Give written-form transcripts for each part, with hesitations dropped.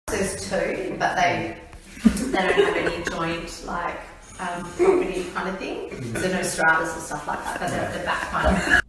There's two, but they don't have any joint like property kind of thing. So no stratas and stuff like that, but they're at the back kind of.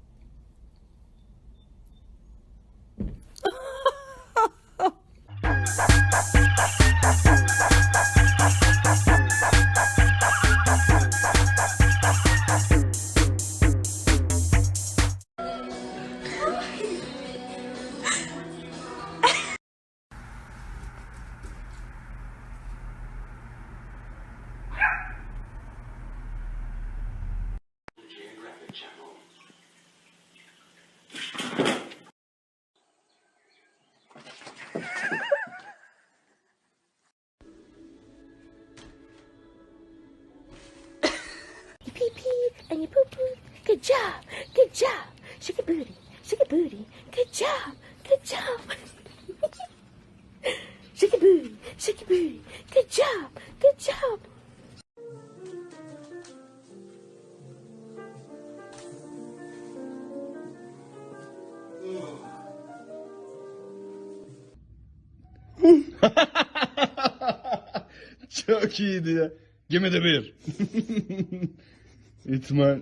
You pee pee and you poo poo. Good job, good job. Shake your booty, shake your booty. Good job, good job. Shake your booty, shake your booty. Good job, good job. Çok iyiydi ya. Give me the beer. It's mine.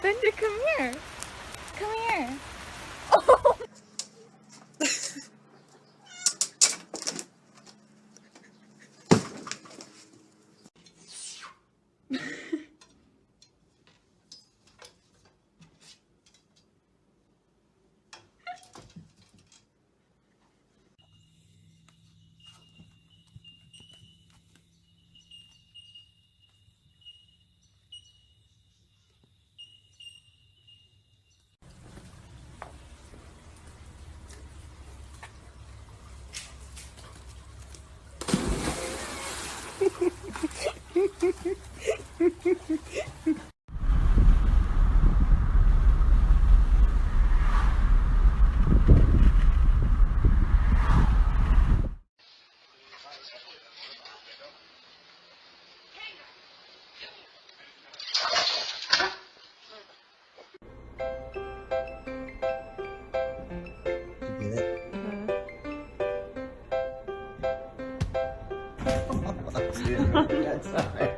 Bender, come here. Come here. That's fine.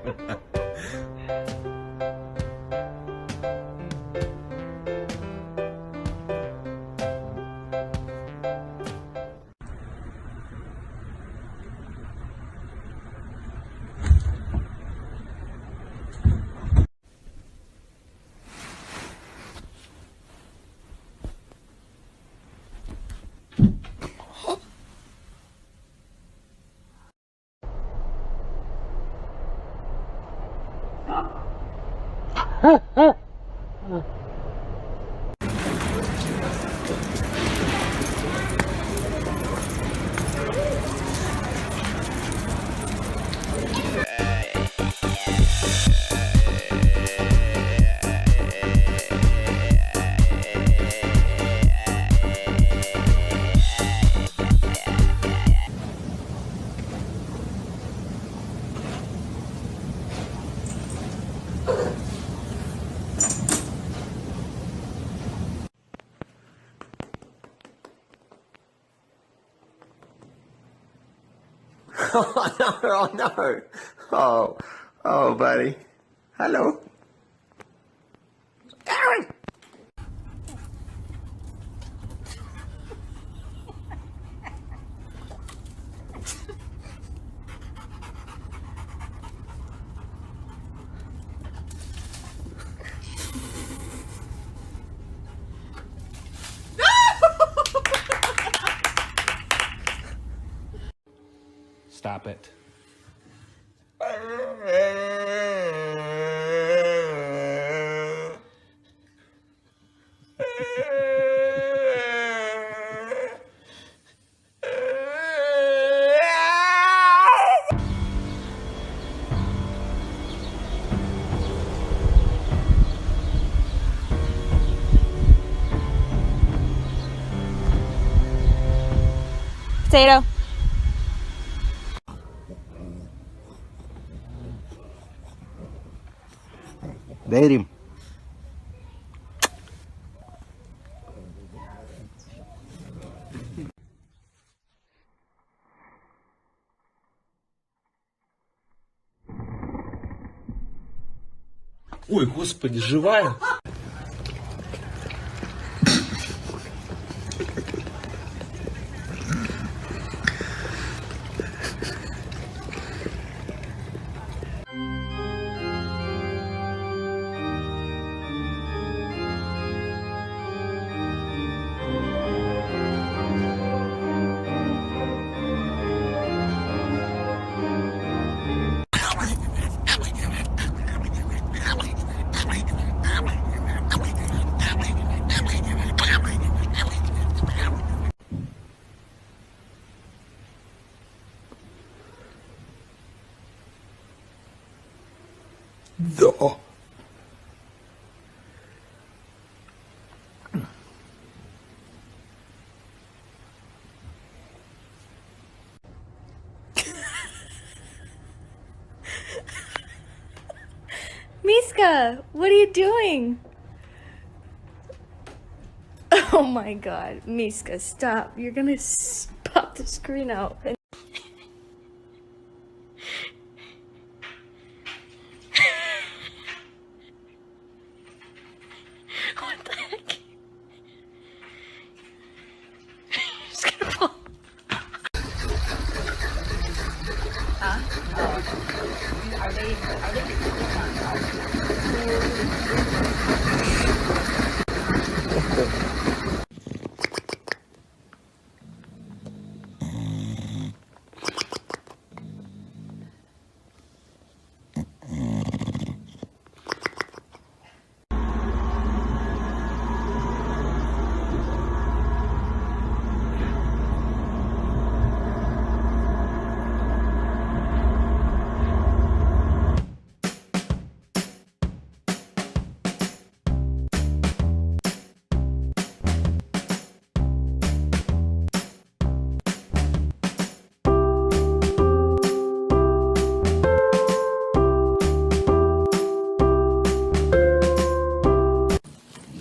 Oh no, oh no. Oh, buddy. Hello. Aaron! stop it. Potato. Дерим. Ой, господи, живая? Да. Miska, what are you doing? Oh my god, Miska, stop. You're gonna pop the screen out. What the heck? You're just gonna fall. Are they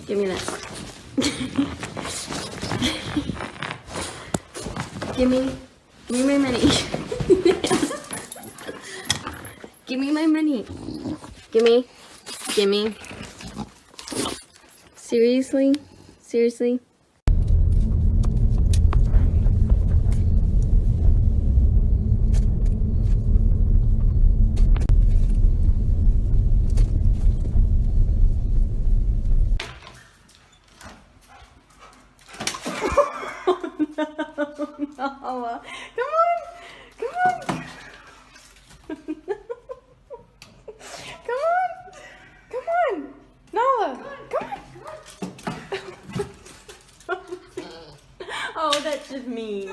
Give me that. Give me my money. Give me my money. Give me. Seriously? Seriously? Nala, come on, come on. Come on, come on. Nala, come on. Oh, that's just mean.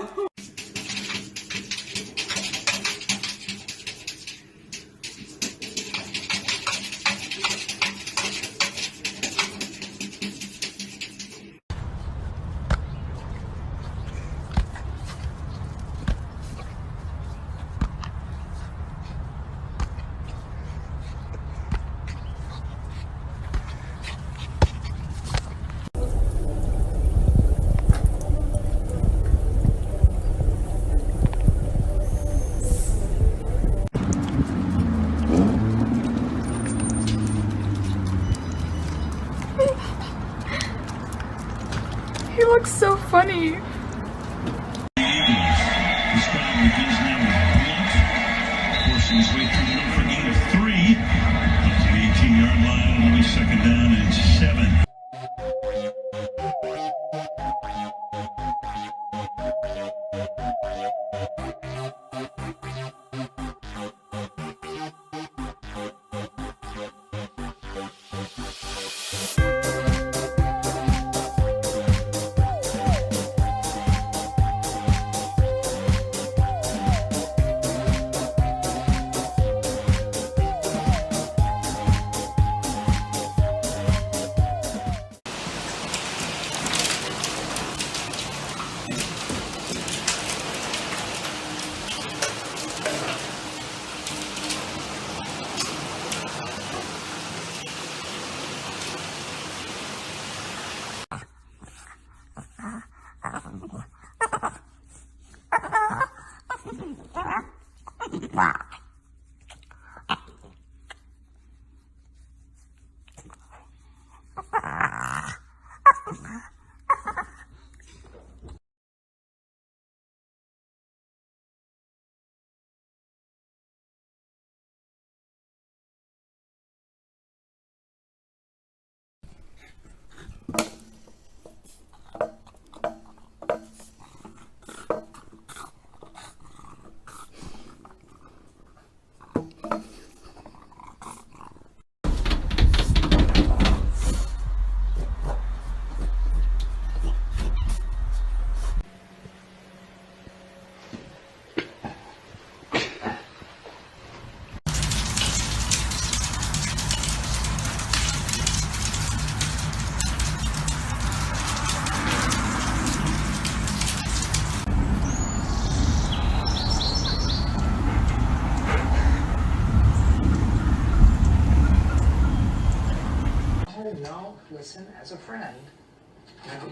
Oh, no, listen, as a friend.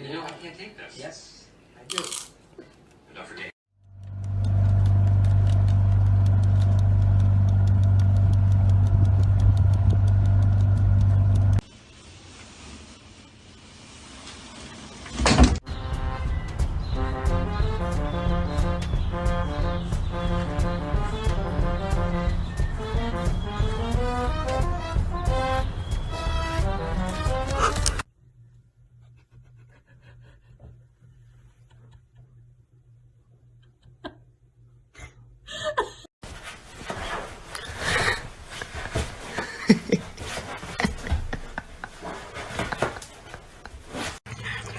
You know I can't take this. Yes, I do. Don't forget.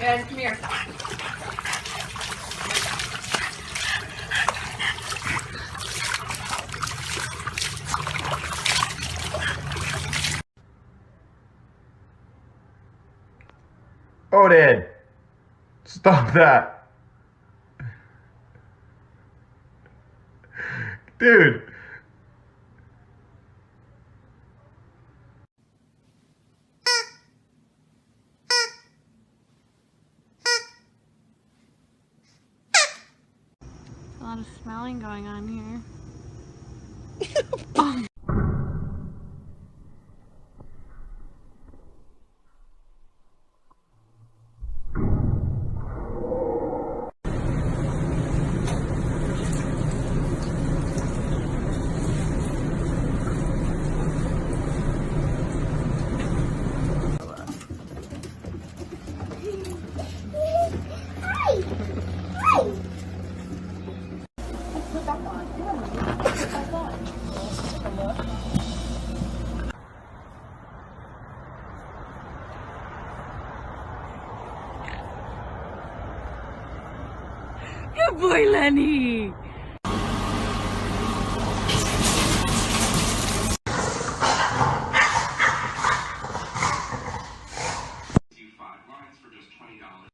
And come here. Odin! Stop that! Dude! A lot of smelling going on here. Good boy, Lenny.